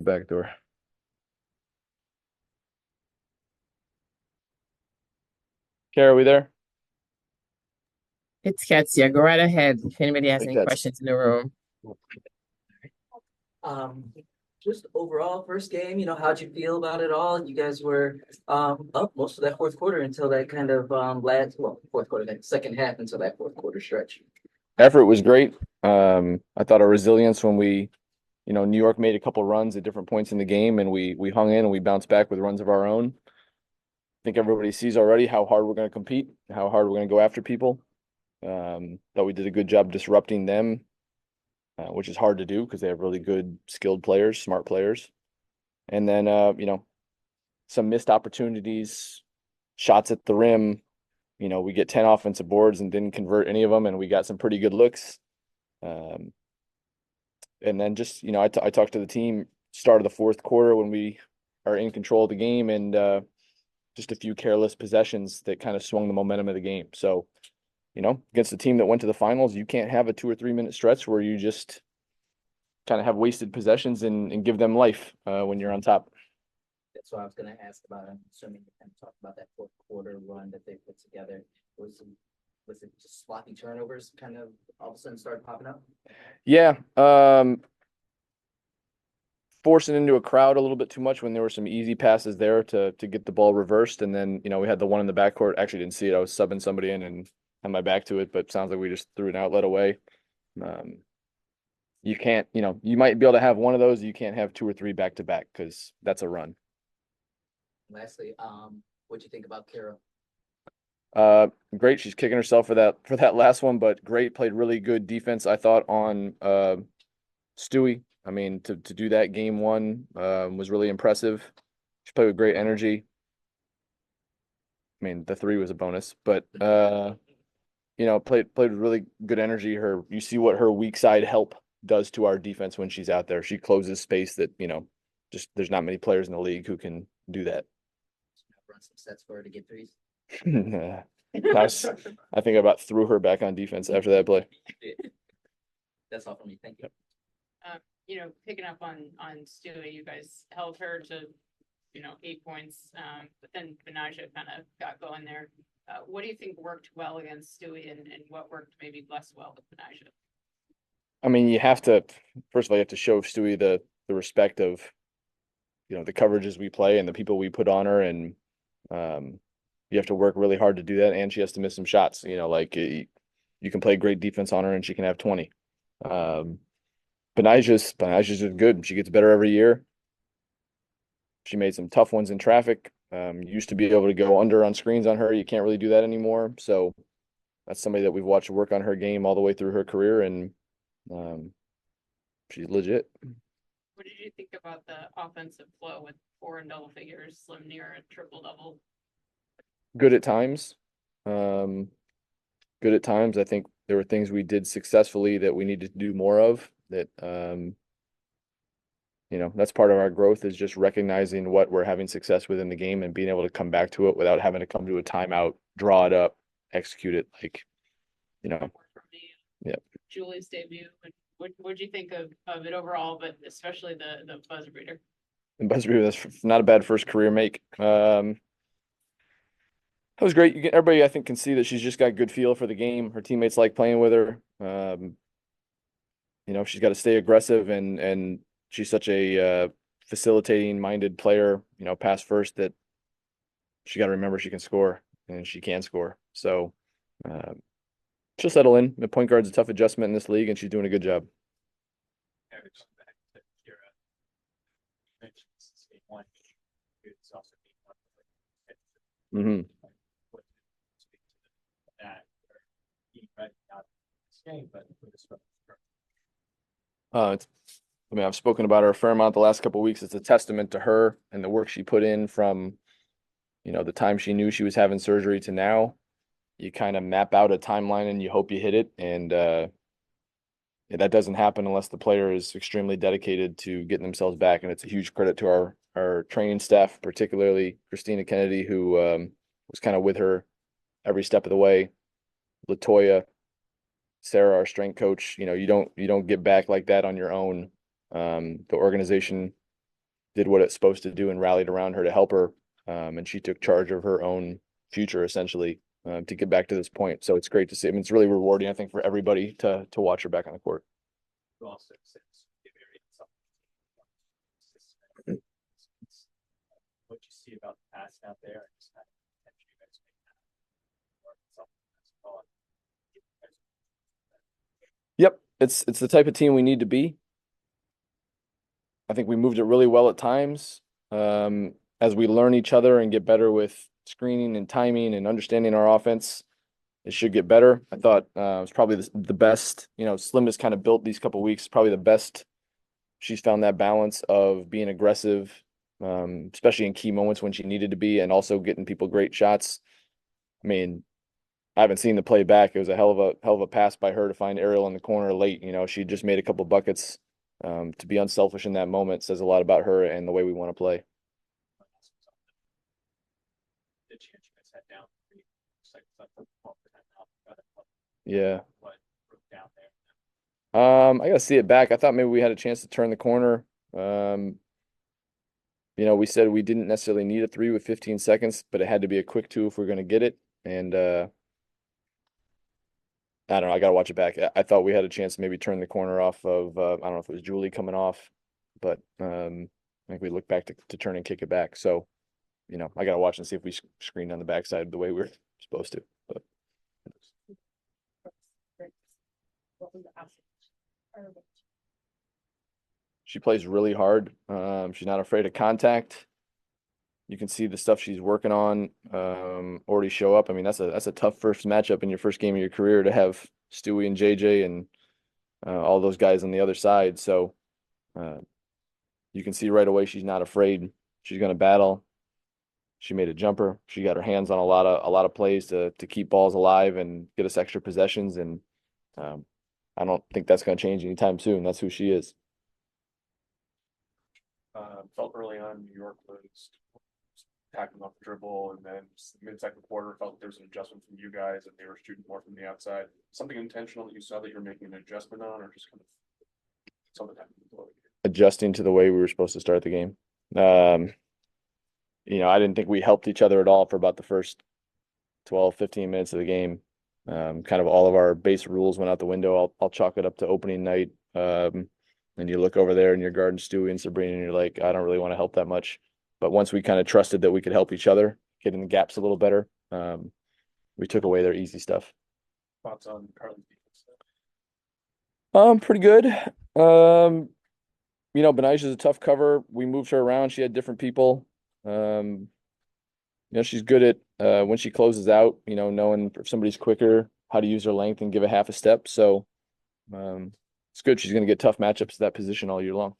Back door. Kara, are we there? It's Katsia. Go right ahead if anybody I has think any that's questions in the room. Um, just overall first game, how'd you feel about it all? You guys were up most of that fourth quarter until that kind of fourth quarter, that second half until that fourth quarter stretch. effort was great. I thought our resilience when New York made a couple runs at different points in the game and we hung in and we bounced back with runs of our own. I think everybody sees already how hard we're going to compete, how hard we're going to go after people. Thought we did a good job disrupting them, which is hard to do because they have really good, skilled players, smart players. And then, some missed opportunities, shots at the rim. We get 10 offensive boards and didn't convert any of them, and we got some pretty good looks. Um, and then just, I talked to the team start of the fourth quarter when we are in control of the game and just a few careless possessions that kind of swung the momentum of the game. So, against a team that went to the finals, you can't have a 2 or 3 minute stretch where you just kind of have wasted possessions and give them life when you're on top. That's what I was gonna ask about. I'm assuming you kind of talked about that fourth quarter run that they put together. Was was it just sloppy turnovers kind of all of a sudden started popping up? Yeah, forcing into a crowd a little bit too much when there were some easy passes there to get the ball reversed. And then, we had the one in the backcourt. Actually didn't see it. I was subbing somebody in and had my back to it, but sounds like we just threw an outlet away. Um, you can't, you might be able to have one of those. You can't have two or three back to back because that's a run. Lastly, what'd you think about Kara? Great. She's kicking herself for that last one, but great. Played really good defense, I thought, on Stewie. I mean, to do that game one was really impressive. She played with great energy. I mean, the three was a bonus, but played with really good energy. You see what her weak side help does to our defense when she's out there. She closes space that, just there's not many players in the league who can do that. Run some sets for her to get threes. I think I about threw her back on defense after that play. That's all for me. Thank you. Picking up on Stewie, you guys held her to 8 points, but then Benaja kind of got going there. What do you think worked well against Stewie, and what worked maybe less well with Benaja? I mean, you have to first of all you have to show Stewie the respect of the coverages we play and the people we put on her, and you have to work really hard to do that, and she has to miss some shots. Like you can play great defense on her and she can have 20. Benaja's just good. She gets better every year. She made some tough ones in traffic. Used to be able to go under on screens on her. You can't really do that anymore. So that's somebody that we've watched work on her game all the way through her career, and she's legit. What did you think about the offensive flow with four and double figures, slim near a triple double? Good at times. Um, Good at times. I think there were things we did successfully that we needed to do more of. That that's part of our growth is just recognizing what we're having success with in the game and being able to come back to it without having to come to a timeout, draw it up, execute it. Yeah. Julie's debut. What'd you think of it overall, but especially the buzzer beater? And buzzer beater, that's not a bad first career make. That was great. Everybody, I think, can see that she's just got good feel for the game. Her teammates like playing with her. She's got to stay aggressive and she's such a facilitating minded player, pass first that she got to remember she can score and she can score. So uh, she'll settle in. The point guard's a tough adjustment in this league and she's doing a good job. Mm-hmm. I've spoken about her a fair amount the last couple of weeks. It's a testament to her and the work she put in from, the time she knew she was having surgery to now. You kind of map out a timeline and you hope you hit it. And that doesn't happen unless the player is extremely dedicated to getting themselves back. And it's a huge credit to our training staff, particularly Christina Kennedy, who was kind of with her every step of the way. Latoya, Sarah, our strength coach, you don't get back like that on your own. The organization did what it's supposed to do and rallied around her to help her. And she took charge of her own future essentially to get back to this point. So it's great to see. I mean, it's really rewarding, I think, for everybody to watch her back on the court. What you see about the pass out there, and just kind of attention you guys make that. Yep, it's the type of team we need to be. I think we moved it really well at times. As we learn each other and get better with screening and timing and understanding our offense, it should get better. I thought it was probably the best. Slim has kind of built these couple weeks, probably the best. She's found that balance of being aggressive, especially in key moments when she needed to be, and also getting people great shots. I mean, I haven't seen the play back. It was a hell of a pass by her to find Ariel in the corner late. She just made a couple buckets. To be unselfish in that moment says a lot about her and the way we want to play. Yeah. I gotta see it back. I thought maybe we had a chance to turn the corner. We said we didn't necessarily need a 3 with 15 seconds, but it had to be a quick 2 if we're gonna get it. And I don't know. I gotta watch it back. I thought we had a chance to maybe turn the corner off of I don't know if it was Julie coming off, but I think we looked back to turn and kick it back. So, I gotta watch and see if we screened on the backside the way we are supposed to. But she plays really hard. She's not afraid of contact. You can see the stuff she's working on already show up. I mean, that's a tough first matchup in your first game of your career to have Stewie and JJ and all those guys on the other side. So you can see right away she's not afraid. She's going to battle. She made a jumper. She got her hands on a lot of plays to keep balls alive and get us extra possessions. And I don't think that's going to change anytime soon. That's who she is. Felt early on New York was attacking off the dribble, and then mid-second quarter felt there was an adjustment from you guys and they were shooting more from the outside. Something intentional that you saw that you're making an adjustment on, or just kind of something happened? Adjusting to the way we were supposed to start the game. I didn't think we helped each other at all for about the first 12, 15 minutes of the game. Kind of all of our base rules went out the window. I'll chalk it up to opening night. And you look over there and you're guarding Stewie and Sabrina, and you're like, I don't really want to help that much. But once we kind of trusted that we could help each other, get in the gaps a little better, we took away their easy stuff. Thoughts on Carly's defense? Pretty good. Benaisha's a tough cover. We moved her around. She had different people. She's good at when she closes out, knowing if somebody's quicker, how to use her length and give a half a step. So it's good. She's going to get tough matchups at that position all year long.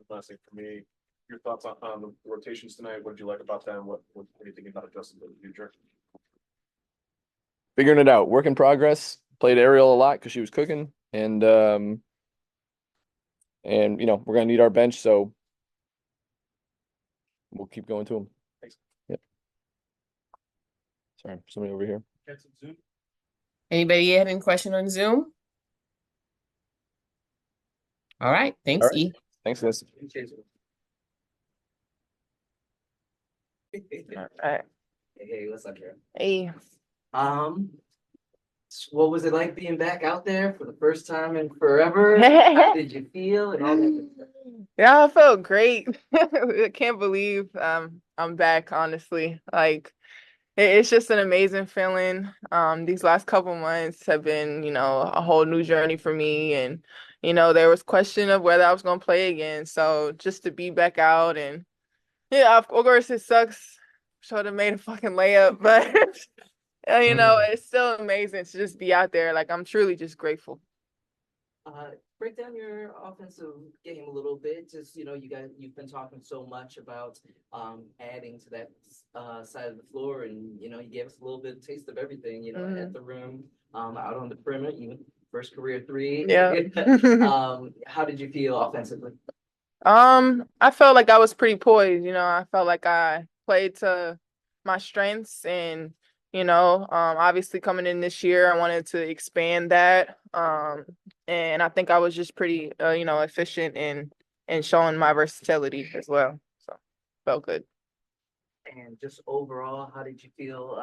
Last thing for me, your thoughts on the rotations tonight. What did you like about them? What are you thinking about adjusting to the future? Figuring it out. Work in progress. Played Ariel a lot because she was cooking. And we're going to need our bench. So we'll keep going to them. Thanks. Yep. Sorry, somebody over here. Zoom. Anybody had any question on Zoom? All right. Thanks, All right. E. Thanks, guys. All right. Hey, what's up, Karen? Hey. What was it like being back out there for the first time in forever? How did you feel and all that good stuff? Yeah, I felt great. I can't believe I'm back, honestly. Like it's just an amazing feeling. These last couple months have been, a whole new journey for me. And, there was question of whether I was gonna play again. So just to be back out and yeah, of course it sucks. Should have made a fucking layup, but it's still amazing to just be out there. Like I'm truly just grateful. Break down your offensive game a little bit. Just you've been talking so much about adding to that side of the floor, and you gave us a little bit of taste of everything. At the rim, out on the perimeter, even first career 3. Yeah. How did you feel offensively? I felt like I was pretty poised. I felt like I played to my strengths, and obviously coming in this year, I wanted to expand that. And I think I was just pretty, efficient in showing my versatility as well. felt good. And just overall, how did you feel?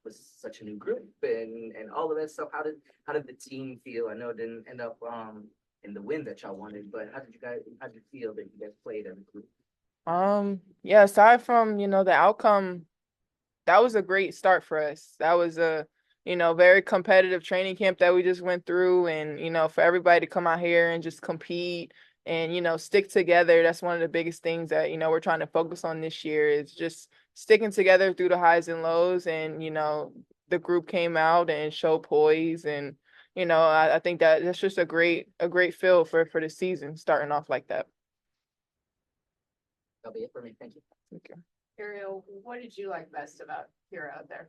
With such a new group and all of that stuff. How did the team feel? I know it didn't end up in the win that y'all wanted, but how did you feel that you guys played as a group? Yeah, aside from, the outcome, that was a great start for us. That was a, very competitive training camp that we just went through. And, for everybody to come out here and just compete and, stick together. That's one of the biggest things that, we're trying to focus on this year is just sticking together through the highs and lows. And, the group came out and showed poise. And, I think that's just a great feel for the season starting off like that. That'll be it for me. Thank you. Okay. Ariel, what did you like best about Kira out there?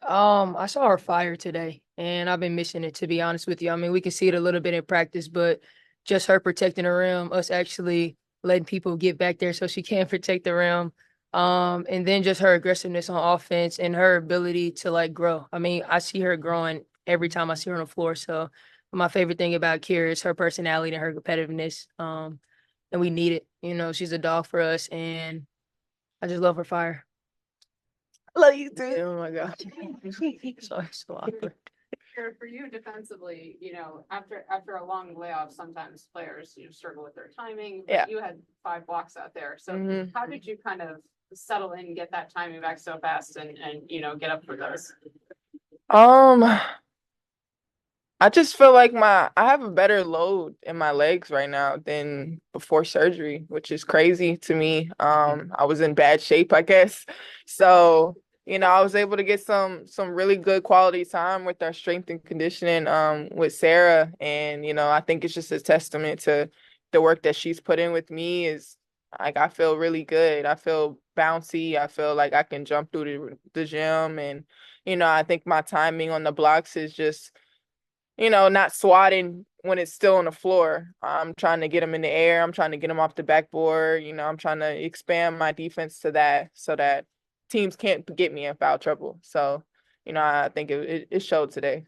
I saw her fire today, and I've been missing it, to be honest with you. I mean, we can see it a little bit in practice, but just her protecting the rim, us actually letting people get back there so she can protect the rim. And then just her aggressiveness on offense and her ability to like grow. I mean, I see her growing every time I see her on the floor. So my favorite thing about Kira is her personality and her competitiveness. And we need it. She's a dog for us, and I just love her fire. I love you too. Oh my God. So awkward. Kira, for you defensively, after a long layoff, sometimes players struggle with their timing. But Yeah. you had 5 blocks out there. So Mhm. how did you kind of settle in, get that timing back so fast, and get up for those? I just feel like I have a better load in my legs right now than before surgery, which is crazy to me. I was in bad shape, I guess. So, I was able to get some really good quality time with our strength and conditioning with Sarah. And, I think it's just a testament to the work that she's put in with me is like I feel really good. I feel bouncy. I feel like I can jump through the gym and I think my timing on the blocks is just not swatting when it's still on the floor. I'm trying to get them in the air. I'm trying to get them off the backboard. I'm trying to expand my defense to that so that teams can't get me in foul trouble. So, I think it showed today.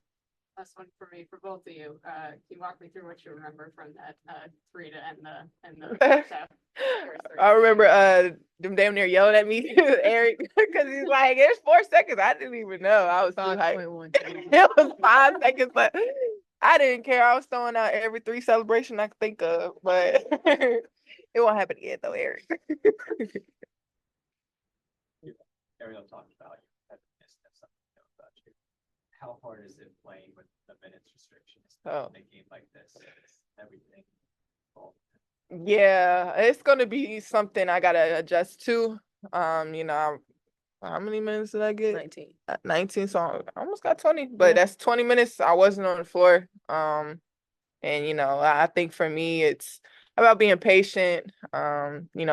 Last one for me, for both of you. Can you walk me through what you remember from that 3 to end the first half? I remember them damn near yelling at me, Eric, because he's like, "It's 4 seconds." I didn't even know. I was too hyped. 5.1. It was 5 seconds, but I didn't care. I was throwing out every 3 celebration I could think of, but it won't happen again though, Eric. Ariel talked about you had missed something about you. How hard is it playing with the minutes restrictions in a game like this? Is everything involved? Yeah, it's gonna be something I gotta adjust to. How many minutes did I get? 19. 19, so I almost got 20, but that's 20 minutes I wasn't on the floor. And I think for me it's about being patient,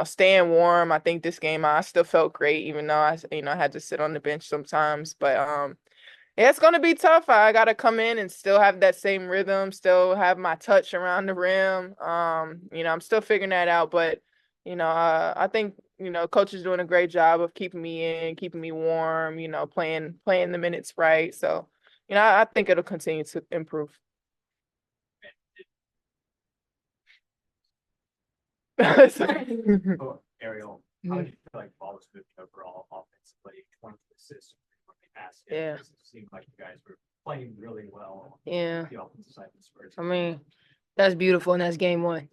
staying warm. I think this game I still felt great, even though I had to sit on the bench sometimes. But yeah, it's gonna be tough. I gotta come in and still have that same rhythm, still have my touch around the rim. I'm still figuring that out, but I think coach is doing a great job of keeping me in, keeping me warm. Playing the minutes right. So, I think it'll continue to improve. Oh, Ariel, how did you feel like ball was moving overall offensively? 20 assists when they passed it. Yeah. It seemed like you guys were playing really well. Yeah. The offensive side of the Spurs. I mean, that's beautiful, and that's game 1,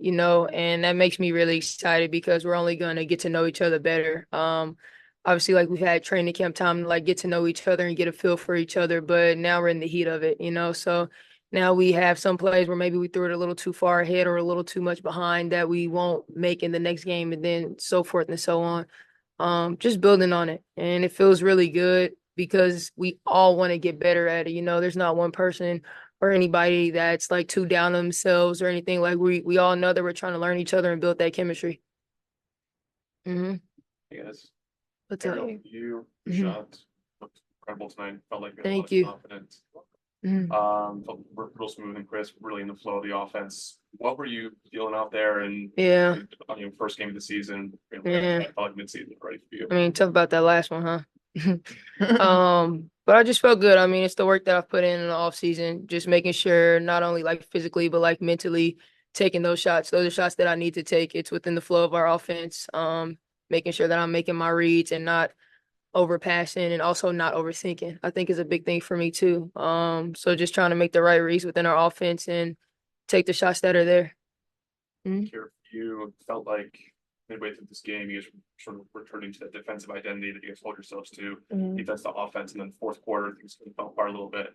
and that makes me really excited because we're only gonna get to know each other better. Obviously, like we've had training camp time to like get to know each other and get a feel for each other, but now we're in the heat of it, so now we have some plays where maybe we threw it a little too far ahead or a little too much behind that we won't make in the next game, and then so forth and so on. Just building on it, and it feels really good because we all want to get better at it. There's not one person or anybody that's like too down on themselves or anything. Like we all know that we're trying to learn each other and build that chemistry. Yes. What's Ariel, up? your Mhm. shot looked incredible tonight. Felt like you had a Thank lot you. of confidence. Mhm. Felt real smooth and crisp, really in the flow of the offense. What were you feeling out there and Yeah. on your first game of the season? Yeah. I felt like mid-season ready for you. I mean, tough about that last one, huh? But I just felt good. I mean, it's the work that I've put in the off season, just making sure not only like physically, but like mentally taking those shots. Those are shots that I need to take. It's within the flow of our offense. making sure that I'm making my reads and not overpassing and also not overthinking, I think is a big thing for me too. So just trying to make the right reads within our offense and take the shots that are there. Mhm. Here, you felt like midway through this game, you guys were sort of returning to that defensive identity that you guys hold yourselves to, defense to offense, and then fourth quarter things fell apart a little bit.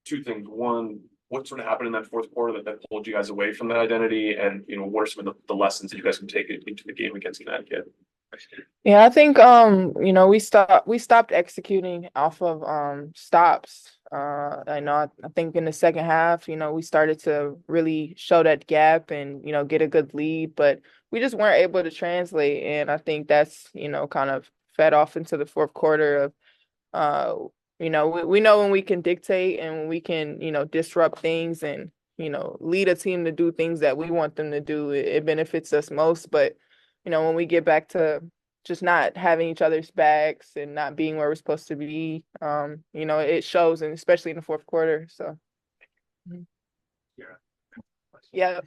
Two things. One, what sort of happened in that fourth quarter that pulled you guys away from that identity, and what are some of the lessons that you guys can take into the game against Connecticut? Yeah, I think we stopped executing off of stops. I think in the second half, we started to really show that gap and, get a good lead, but we just weren't able to translate. And I think that's, kind of fed off into the fourth quarter of we know when we can dictate and when we can, disrupt things and, lead a team to do things that we want them to do, it benefits us most. But, when we get back to just not having each other's backs and not being where we're supposed to be, it shows, and especially in the fourth quarter. So, Yeah. yeah.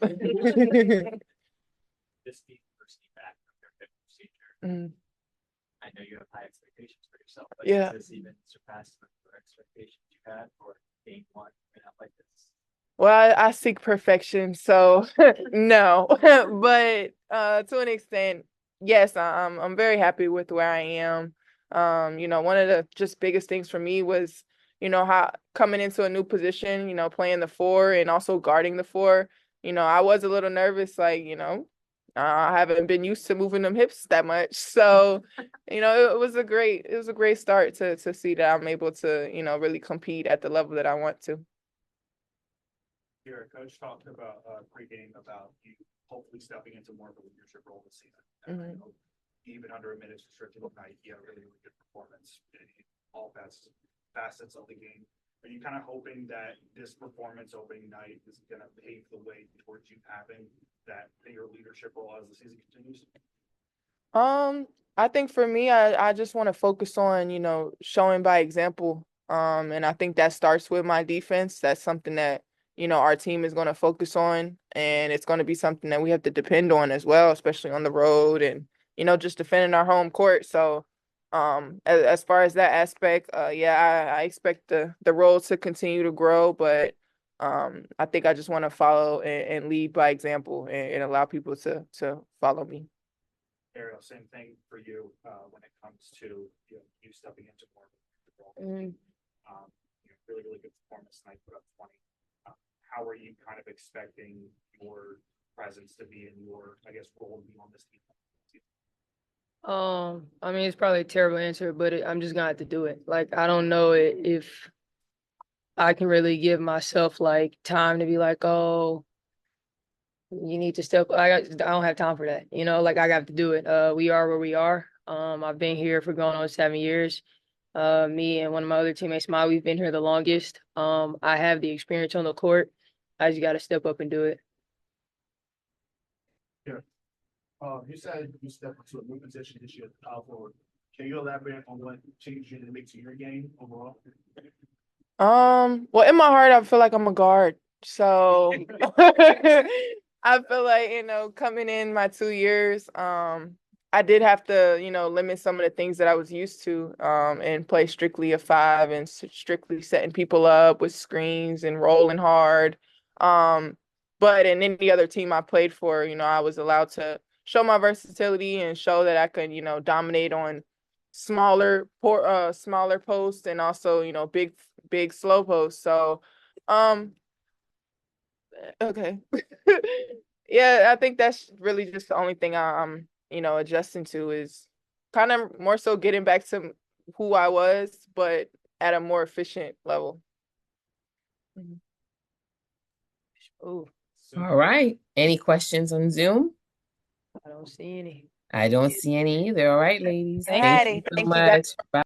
This being first team back from their fifth procedure, Mhm. I know you have high expectations for yourself, but Yeah. does this even surpass the expectations you had for game one coming out like this? Well, I seek perfection, so no. But to an extent, yes, I'm very happy with where I am. One of the just biggest things for me was, how coming into a new position, playing the four and also guarding the four. I was a little nervous, like, I haven't been used to moving them hips that much. So, it was a great start to see that I'm able to, really compete at the level that I want to. Your coach talked about pregame about you hopefully stepping into more of a leadership role this season. And I know even under a minutes restricted night, you had a really, really good performance in all facets of the game. Are you kind of hoping that this performance opening night is going to pave the way towards you having that bigger leadership role as the season continues? I think for me, I just want to focus on, showing by example. And I think that starts with my defense. That's something that, our team is going to focus on, and it's going to be something that we have to depend on as well, especially on the road and, just defending our home court. So, as far as that aspect, yeah, I expect the role to continue to grow, but I think I just want to follow and lead by example and allow people to follow me. Ariel, same thing for you when it comes to you stepping into more of a role. Really, really good performance tonight, put up 20. How are you kind of expecting your presence to be in your, I guess, role to be on this team? I mean, it's probably a terrible answer, but I'm just gonna have to do it. Like, I don't know if I can really give myself like time to be like, oh, you need to step. I don't have time for that. Like I got to do it. We are where we are. I've been here for going on 7 years. Me and one of my other teammates, we've been here the longest. I have the experience on the court. I just got to step up and do it. You said you stepped into a new position this year at the power forward. Can you elaborate on what changes you need to make to your game overall? Well, in my heart, I feel like I'm a guard. So I feel like, coming in my 2 years, I did have to, limit some of the things that I was used to, and play strictly a five and strictly setting people up with screens and rolling hard. But in any other team I played for, I was allowed to show my versatility and show that I could, dominate on smaller posts and also, big slow posts. So, um, okay. Yeah, I think that's really just the only thing I'm, adjusting to is kind of more so getting back to who I was, but at a more efficient level. Oh, all right. Any questions on Zoom? I don't see any. I don't see any either. All right, ladies. Thank Alrighty. you so Thank you, guys. much. Bye.